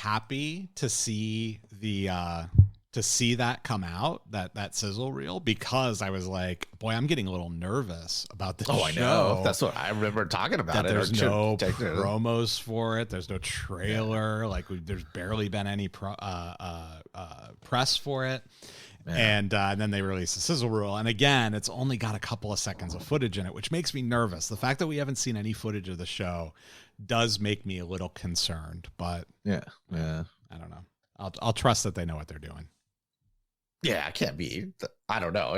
happy to see that come out, that sizzle reel, because I was like, boy, I'm getting a little nervous about this show. I know. That's what I remember talking about. There's no promos for it. There's no trailer. Like there's barely been any press for it. And then they released the sizzle reel. And again, it's only got a couple of seconds of footage in it, which makes me nervous. The fact that we haven't seen any footage of the show does make me a little concerned, but yeah. I don't know. I'll trust that they know what they're doing. Yeah, it can't be. I don't know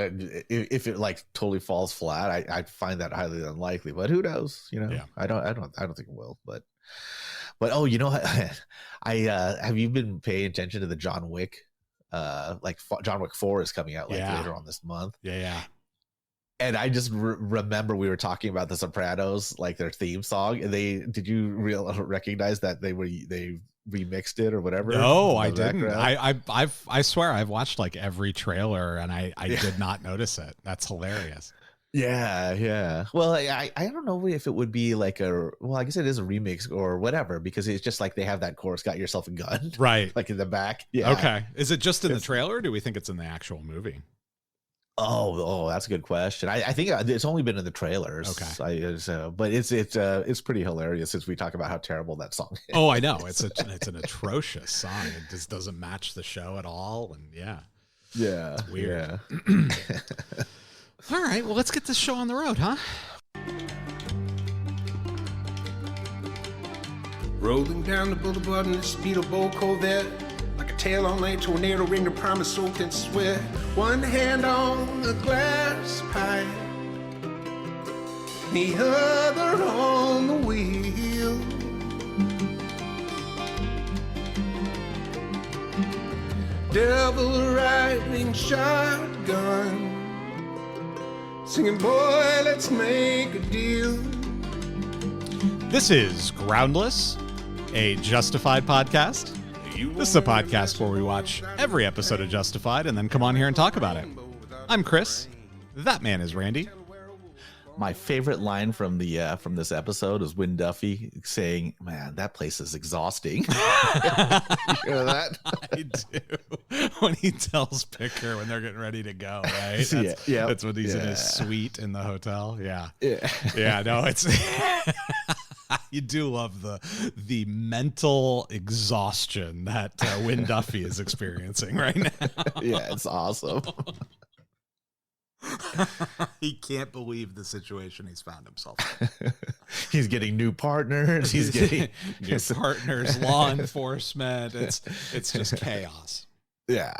if it like totally falls flat. I find that highly unlikely, but who knows? Yeah. I don't think it will. But oh, you know what? I have you been paying attention to the John Wick? John Wick 4 is coming out later on this month. Yeah. And I just remember we were talking about The Sopranos, like their theme song, and did you recognize that they remixed it or whatever? No, I didn't. I swear I've watched like every trailer and I did not notice it. That's hilarious. Yeah. Well, I don't know if it would be like I guess it is a remix or whatever, because it's just like they have that chorus, "Got yourself a gun," right? Like in the back. Yeah. Okay. Is it just in the trailer, or do we think it's in the actual movie? Oh, that's a good question. I think it's only been in the trailers. Okay. But it's pretty hilarious since we talk about how terrible that song is. Oh, I know. It's an atrocious song. It just doesn't match the show at all. And yeah, it's weird. Yeah. All right. Well, let's get this show on the road, huh? Rolling down the boulevard in the speedboat Corvette. Like a tail on a tornado, ring the promise soaked in sweat. One hand on the glass pipe, the other on the wheel. Devil riding shotgun, singing, boy, let's make a deal. This is Groundless, a Justified podcast. This is a podcast where we watch every episode of Justified and then come on here and talk about it. I'm Chris. That man is Randy. My favorite line from this episode is Win Duffy saying, "Man, that place is exhausting." You hear that? I do. When he tells Picker when they're getting ready to go, right? That's when he's in his suite in the hotel. Yeah. No, it's. You do love the mental exhaustion that Win Duffy is experiencing right now. Yeah, it's awesome. He can't believe the situation he's found himself in. He's getting new partners. He's getting new partners, law enforcement. It's just chaos. Yeah.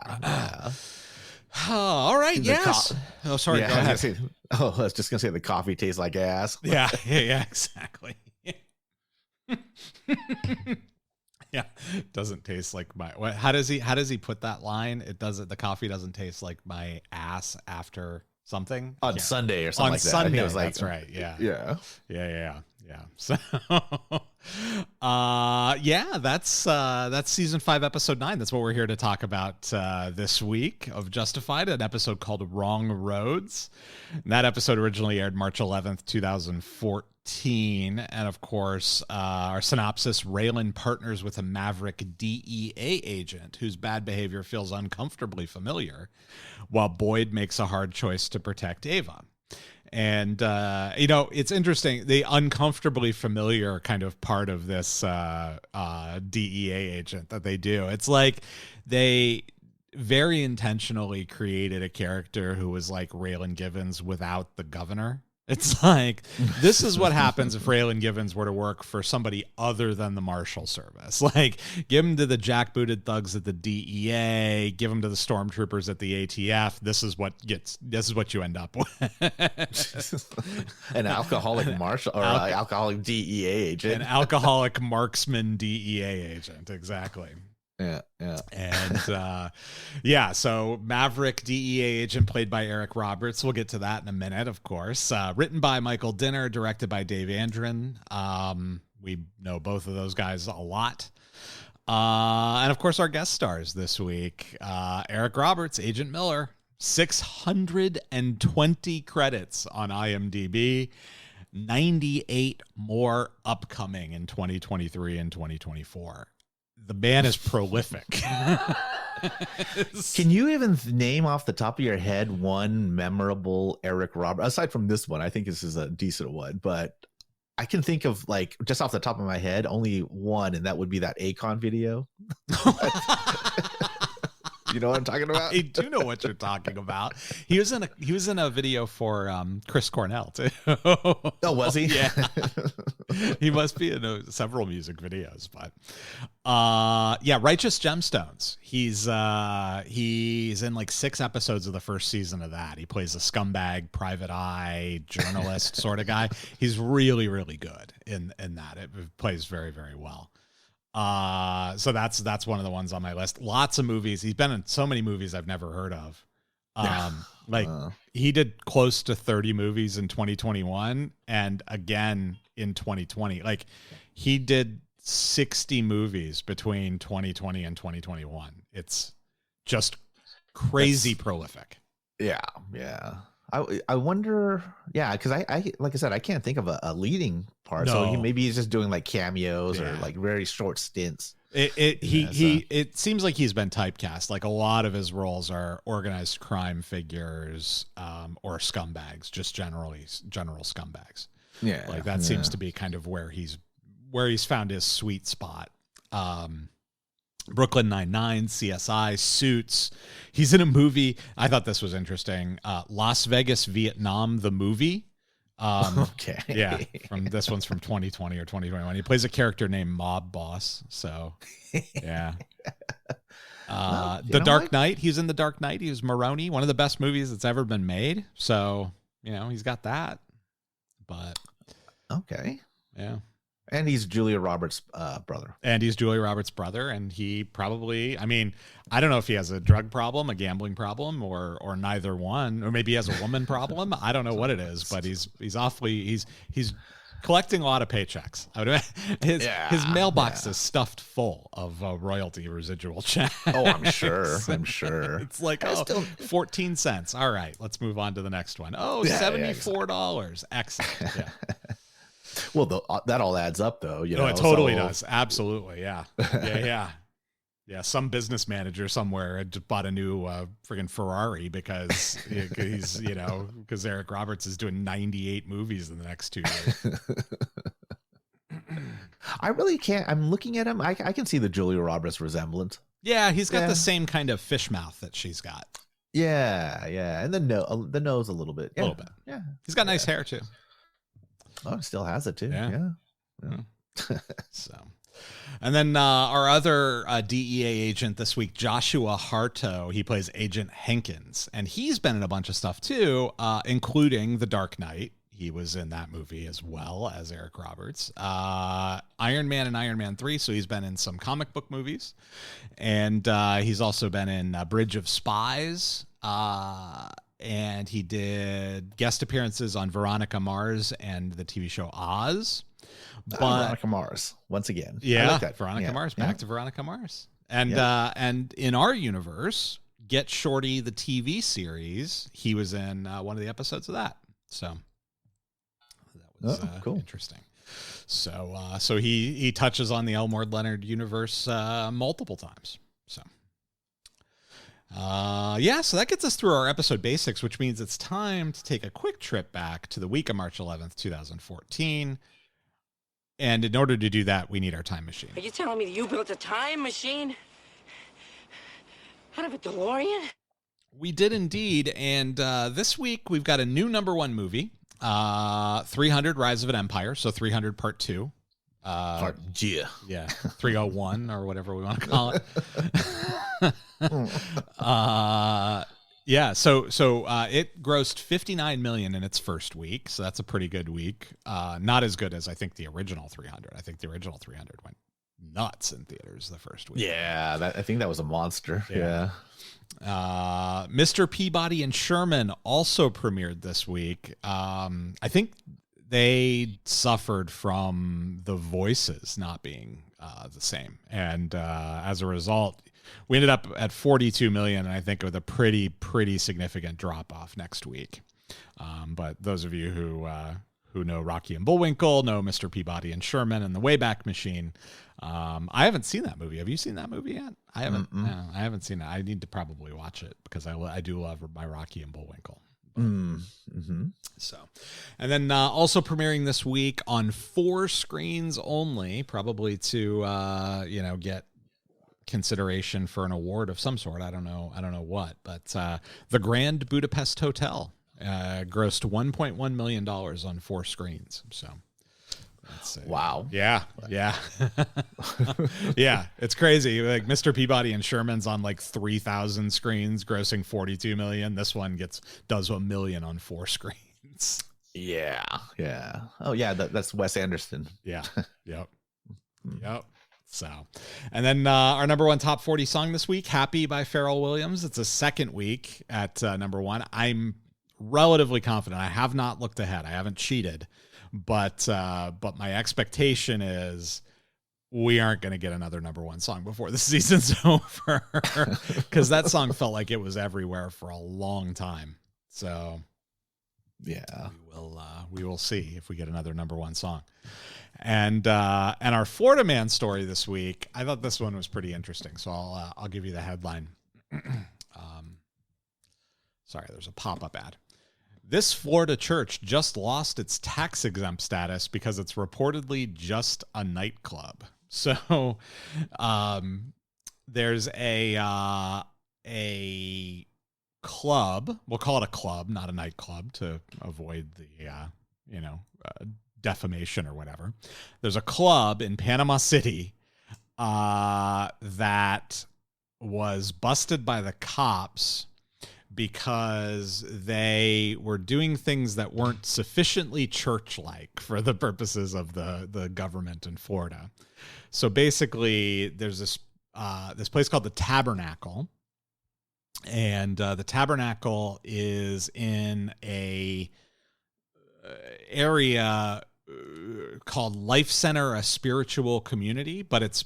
All right. Yes. Sorry. Yeah, go ahead. I was just gonna say the coffee tastes like ass. Yeah. Exactly. Yeah, doesn't taste like my. What? How does he put that line? The coffee doesn't taste like my ass after something on Sunday or something on like Sunday, that. It was like, that's right. Yeah. So, that's season 5, episode 9. That's what we're here to talk about this week of Justified, an episode called Wrong Roads. And that episode originally aired March 11th, 2014. And of course, our synopsis: Raylan partners with a maverick DEA agent whose bad behavior feels uncomfortably familiar, while Boyd makes a hard choice to protect Ava. And, it's interesting. The uncomfortably familiar kind of part of this DEA agent that they do. It's like they very intentionally created a character who was like Raylan Givens without the governor. It's like, this is what happens if Raylan Givens were to work for somebody other than the Marshal Service. Like, give him to the jackbooted thugs at the DEA, give him to the stormtroopers at the ATF. This is what you end up with. An alcoholic marshal or alcoholic DEA agent. An alcoholic marksman DEA agent. Exactly. Yeah. And so Maverick DEA agent played by Eric Roberts. We'll get to that in a minute, of course. Written by Michael Dinner, directed by Dave Andron. We know both of those guys a lot. And of course, our guest stars this week, Eric Roberts, Agent Miller, 620 credits on IMDb, 98 more upcoming in 2023 and 2024. the man is prolific. Can you even name off the top of your head one memorable Eric Roberts, aside from this one? I think this is a decent one, but I can think of, like, just off the top of my head, only one, and that would be that Akon video. You know what I'm talking about? I do know what you're talking about. He was in a video for Chris Cornell too. Oh, was he? Yeah. He must be in several music videos, but yeah, Righteous Gemstones. He's in like 6 episodes of the first season of that. He plays a scumbag, private eye, journalist sort of guy. He's really, really good in that. It plays very, very well. So that's one of the ones on my list. Lots of movies. He's been in so many movies I've never heard of. He did close to 30 movies in 2021 and again in 2020. Like, he did 60 movies between 2020 and 2021. It's just crazy prolific. Yeah. I wonder, because I like I said, I can't think of a leading part. No. So maybe he's just doing like cameos or like very short stints. It seems like he's been typecast. Like, a lot of his roles are organized crime figures or scumbags, just general scumbags. Yeah, like that seems to be kind of where he's found his sweet spot. Brooklyn Nine-Nine, CSI, Suits. He's in a movie. I thought this was interesting. Las Vegas, Vietnam, the movie. Okay. Yeah. This one's from 2020 or 2021. He plays a character named Mob Boss. So, yeah. The Dark Knight. He's in The Dark Knight. He was Maroni, one of the best movies that's ever been made. So, he's got that. But okay. Yeah. And he's Julia Roberts' brother. And he probably, I don't know if he has a drug problem, a gambling problem, or neither one, or maybe he has a woman problem. I don't know what it is, but he's collecting a lot of paychecks. His mailbox is stuffed full of royalty residual checks. Oh, I'm sure. It's like, 14 cents. All right, let's move on to the next one. Oh, $74. Excellent. Yeah. Well, that all adds up, though. It totally does. Absolutely, yeah. Yeah. Some business manager somewhere had just bought a new friggin' Ferrari because because Eric Roberts is doing 98 movies in the next 2 years. I really can't. I'm looking at him. I can see the Julia Roberts resemblance. Yeah, he's got the same kind of fish mouth that she's got. Yeah, and the nose a little bit. Yeah. A little bit. Yeah, he's got nice hair too. Oh, it still has it too. Yeah. So, and then our other DEA agent this week, Joshua Harto, he plays Agent Hankins, and he's been in a bunch of stuff too, including The Dark Knight. He was in that movie as well as Eric Roberts. Iron Man and Iron Man 3, so he's been in some comic book movies. And he's also been in Bridge of Spies. And he did guest appearances on Veronica Mars and the TV show Oz. But Veronica Mars, once again. Yeah, like that. Veronica Mars, back to Veronica Mars. And and in our universe, Get Shorty, the TV series, he was in one of the episodes of that. So that was cool. Interesting. So he touches on the Elmore Leonard universe multiple times. So. So that gets us through our episode basics, which means it's time to take a quick trip back to the week of March 11th, 2014. And in order to do that, we need our time machine. Are you telling me that you built a time machine out of a DeLorean? We did indeed. And this week, we've got a new #1 movie, 300 Rise of an Empire. So 300 Part 2. Part G. Yeah, 301 or whatever we want to call it. So it grossed $59 million in its first week, so that's a pretty good week. Not as good as I think the original 300. I think the original 300 went nuts in theaters the first week. Yeah, I think that was a monster. Yeah. Mr. Peabody and Sherman also premiered this week. I think they suffered from the voices not being the same, and as a result, we ended up at 42 million, and I think with a pretty significant drop off next week. But those of you who know Rocky and Bullwinkle know Mr. Peabody and Sherman and the Wayback Machine. I haven't seen that movie. Have you seen that movie yet? I haven't. No, I haven't seen it. I need to probably watch it because I do love my Rocky and Bullwinkle. So, and then also premiering this week on 4 screens only, probably to get consideration for an award of some sort. I don't know what, but the Grand Budapest Hotel grossed $1.1 million on 4 screens. So. Wow. Yeah. Yeah. Yeah. It's crazy. Like Mr. Peabody and Sherman's on like 3,000 screens, grossing 42 million. This one does $1 million on 4 screens. Yeah. Yeah. Oh yeah. That's Wes Anderson. Yeah. Yep. Yep. So, and then our number 1 top 40 song this week, Happy by Pharrell Williams. It's a second week at number 1. I'm relatively confident. I have not looked ahead. I haven't cheated. But my expectation is we aren't going to get another number 1 song before the season's over, because that song felt like it was everywhere for a long time. So yeah, we will see if we get another number 1 song. And our Florida man story this week, I thought this one was pretty interesting. So I'll give you the headline. Sorry, there's a pop-up ad. This Florida church just lost its tax-exempt status because it's reportedly just a nightclub. So there's a club. We'll call it a club, not a nightclub, to avoid the defamation or whatever. There's a club in Panama City that was busted by the cops because they were doing things that weren't sufficiently church-like for the purposes of the government in Florida. So basically, there's this place called the Tabernacle, and the Tabernacle is in a area called Life Center, a spiritual community, but it's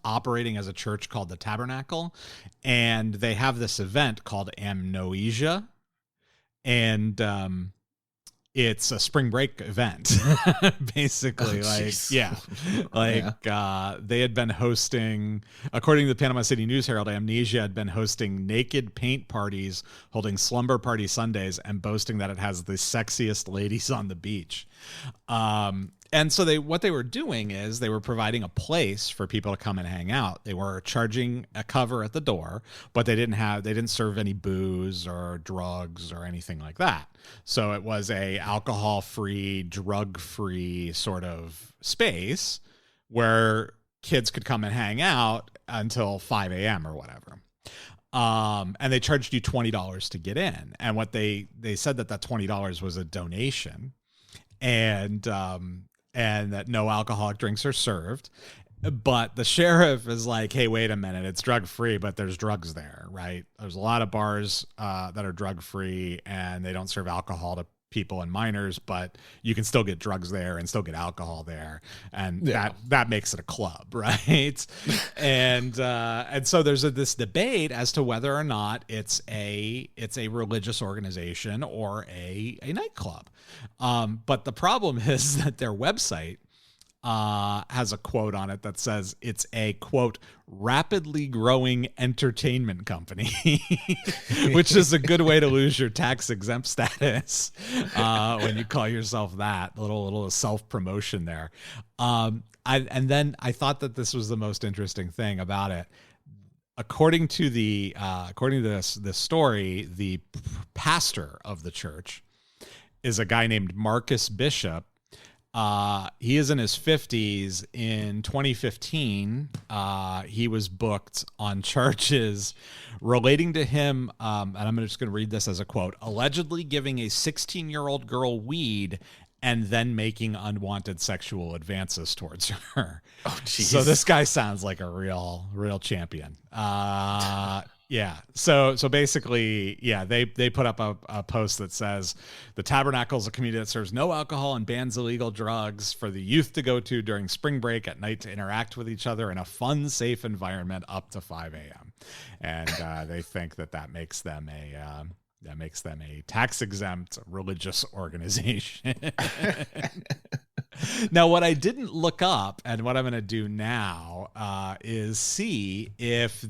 operating as a church called the Tabernacle, and they have this event called Amnesia, and it's a spring break event, basically. They had been hosting, according to the Panama City News Herald, Amnesia had been hosting naked paint parties, holding slumber party Sundays, and boasting that it has the sexiest ladies on the beach. And so what they were doing is they were providing a place for people to come and hang out. They were charging a cover at the door, but they didn't serve any booze or drugs or anything like that. So it was a alcohol-free, drug-free sort of space where kids could come and hang out until 5 a.m. or whatever. And they charged you $20 to get in. And what they said that $20 was a donation, and that no alcoholic drinks are served. But the sheriff is like, hey, wait a minute, it's drug free, but there's drugs there, right? There's a lot of bars that are drug free and they don't serve alcohol to people and minors, but you can still get drugs there and still get alcohol there. And that makes it a club, right? and so there's this debate as to whether or not it's a religious organization or a nightclub. But the problem is that their website has a quote on it that says it's a, quote, rapidly growing entertainment company, which is a good way to lose your tax exempt status when you call yourself that. A little self-promotion there. And then I thought that this was the most interesting thing about it. According to this story, the pastor of the church is a guy named Marcus Bishop. He is in his 50s. In 2015, he was booked on charges relating to him, and I'm just going to read this as a quote, allegedly giving a 16-year-old girl weed and then making unwanted sexual advances towards her. Oh, geez. So this guy sounds like a real champion. Yeah. So basically, yeah, they put up a post that says the Tabernacle is a community that serves no alcohol and bans illegal drugs for the youth to go to during spring break at night to interact with each other in a fun, safe environment up to 5 a.m. And they think that makes them a tax exempt religious organization. Now, what I didn't look up and what I'm going to do now is see if